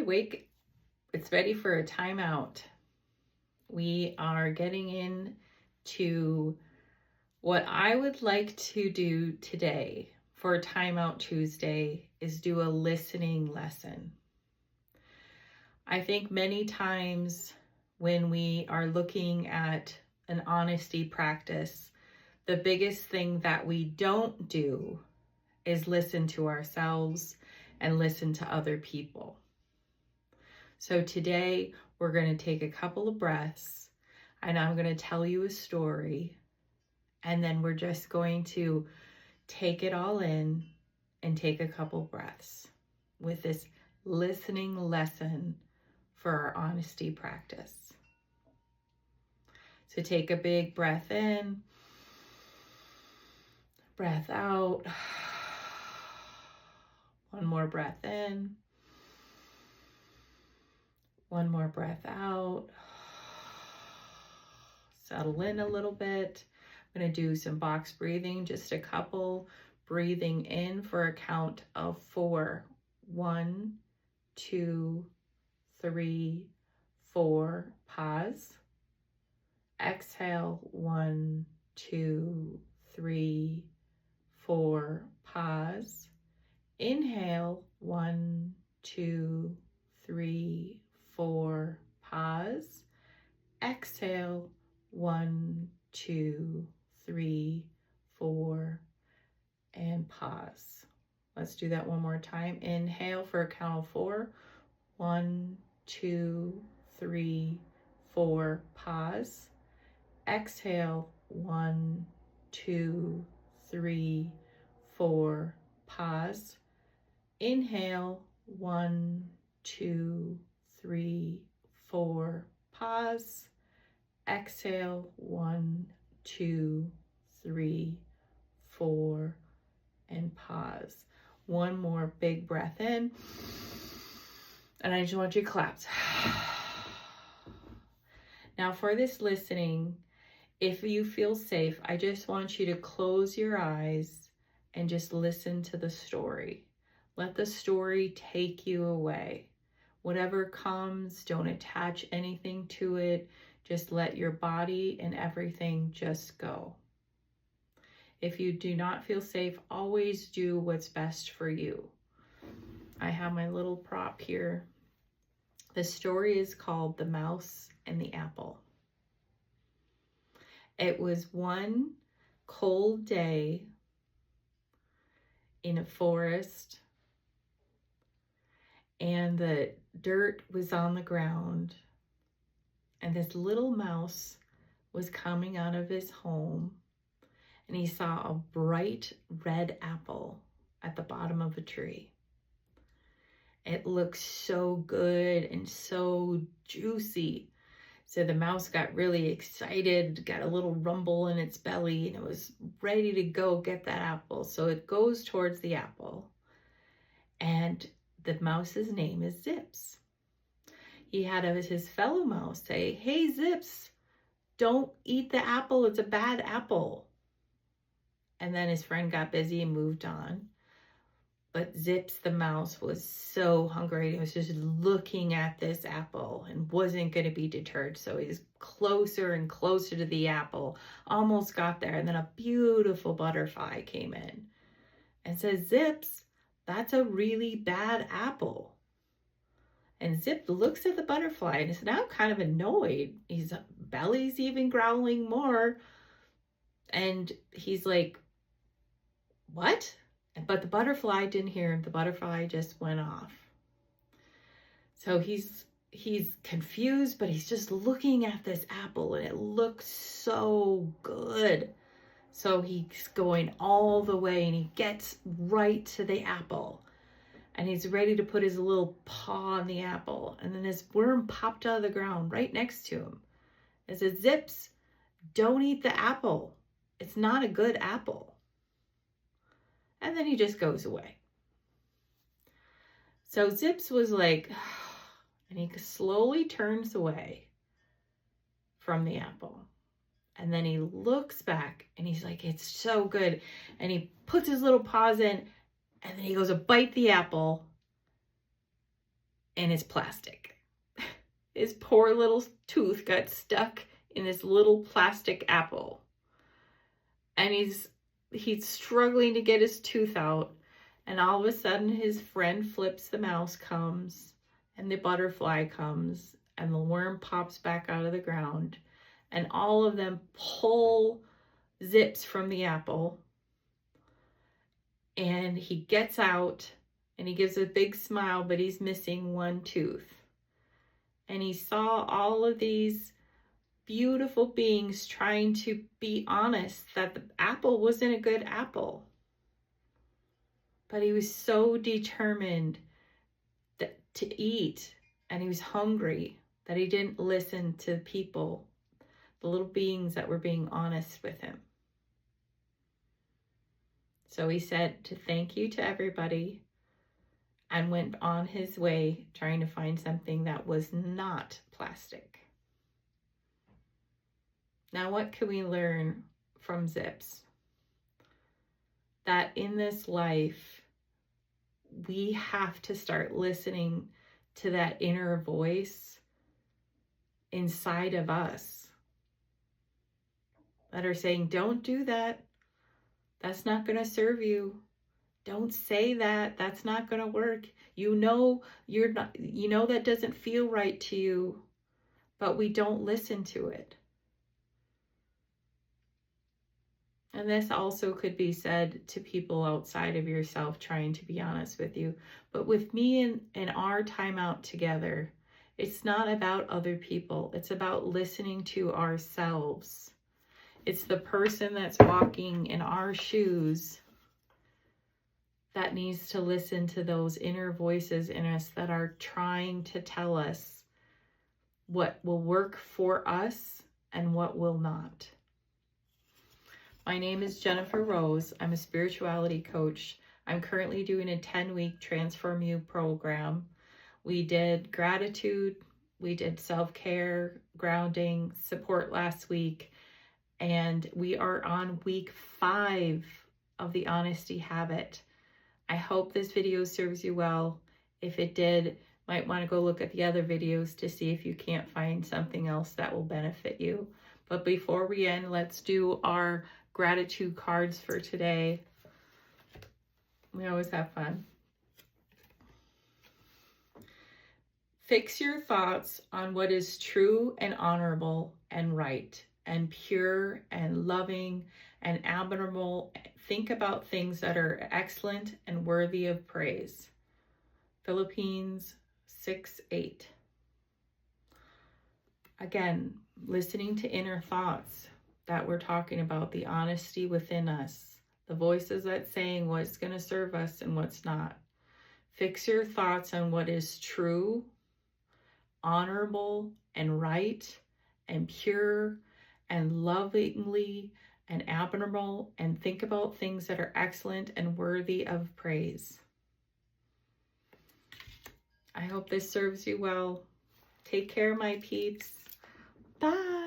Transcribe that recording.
wake. It's ready for a timeout. We are getting into what I would like to do today for Timeout Tuesday is do a listening lesson. I think many times when we are looking at an honesty practice, the biggest thing that we don't do is listen to ourselves and listen to other people. So today we're going to take a couple of breaths and I'm going to tell you a story, and then we're just going to take it all in and take a couple breaths with this listening lesson for our honesty practice. So take a big breath in, breath out, one more breath in, one more breath out. Settle in a little bit. I'm going to do some box breathing, just a couple. Breathing in for a count of 4. 1, 2, 3, 4. Pause. Exhale. 1, 2, 3, 4. Pause. Inhale. 1, 2, 3, 4. Pause. Exhale. 1, 2, 3, 4, and pause. Let's do that one more time. Inhale for a count of 4. 1, 2, 3, 4. Pause. Exhale. 1, 2, 3, 4. Pause. Inhale. 1, 2, 3, 4. Pause. Exhale. 1, 2, 3, 4, and pause. One more big breath in. And I just want you to clap. Now for this listening, if you feel safe, I just want you to close your eyes and just listen to the story. Let the story take you away. Whatever comes, don't attach anything to it. Just let your body and everything just go. If you do not feel safe, always do what's best for you. I have my little prop here. The story is called The Mouse and the Apple. It was one cold day in a forest, and the dirt was on the ground, and this little mouse was coming out of his home, and he saw a bright red apple at the bottom of a tree. It looked so good and so juicy. So the mouse got really excited, got a little rumble in its belly, and it was ready to go get that apple. So it goes towards the apple, and the mouse's name is Zips. He had his fellow mouse say, "Hey, Zips, don't eat the apple. It's a bad apple." And then his friend got busy and moved on. But Zips the mouse was so hungry. He was just looking at this apple and wasn't going to be deterred. So he was closer and closer to the apple, almost got there. And then a beautiful butterfly came in and says, "Zips, that's a really bad apple." And Zip looks at the butterfly and is now kind of annoyed. His belly's even growling more. And he's like, "What?" But the butterfly didn't hear him. The butterfly just went off. So he's confused, but he's just looking at this apple and it looks so good. So he's going all the way and he gets right to the apple. And he's ready to put his little paw on the apple. And then this worm popped out of the ground right next to him. It says, "Zips, don't eat the apple. It's not a good apple." And then he just goes away. So Zips was like, and he slowly turns away from the apple. And then he looks back and he's like, "It's so good." And he puts his little paws in and then he goes to bite the apple. and it's plastic. His poor little tooth got stuck in this little plastic apple. And he's struggling to get his tooth out. And all of a sudden his friend flips, the mouse comes, and the butterfly comes, and the worm pops back out of the ground. And all of them pull zips from the apple. And he gets out, and he gives a big smile, but he's missing one tooth. And he saw all of these beautiful beings trying to be honest that the apple wasn't a good apple. But he was so determined to eat, and he was hungry, that he didn't listen to people, the little beings that were being honest with him. So he said to thank you to everybody and went on his way trying to find something that was not plastic. Now, what can we learn from Zips? That in this life, we have to start listening to that inner voice inside of us that are saying, don't do that. That's not going to serve you. Don't say that. That's not going to work. You know that doesn't feel right to you, but we don't listen to it. And this also could be said to people outside of yourself trying to be honest with you. But with me and our time out together, it's not about other people. It's about listening to ourselves. It's the person that's walking in our shoes that needs to listen to those inner voices in us that are trying to tell us what will work for us and what will not. My name is Jennifer Rose. I'm a spirituality coach. I'm currently doing a 10-week Transform You program. We did gratitude, we did self-care, grounding, support last week, and we are on week 5 of the Honesty Habit. I hope this video serves you well. If it did, might want to go look at the other videos to see if you can't find something else that will benefit you. But before we end, let's do our gratitude cards for today. We always have fun. Fix your thoughts on what is true and honorable and right and pure and loving and admirable. Think about things that are excellent and worthy of praise. Philippines 6:8. Again, listening to inner thoughts that we're talking about, the honesty within us, the voices that saying what's going to serve us and what's not. Fix your thoughts on what is true, honorable, and right, and pure, and lovingly, and admirable, and think about things that are excellent and worthy of praise. I hope this serves you well. Take care, my peeps. Bye.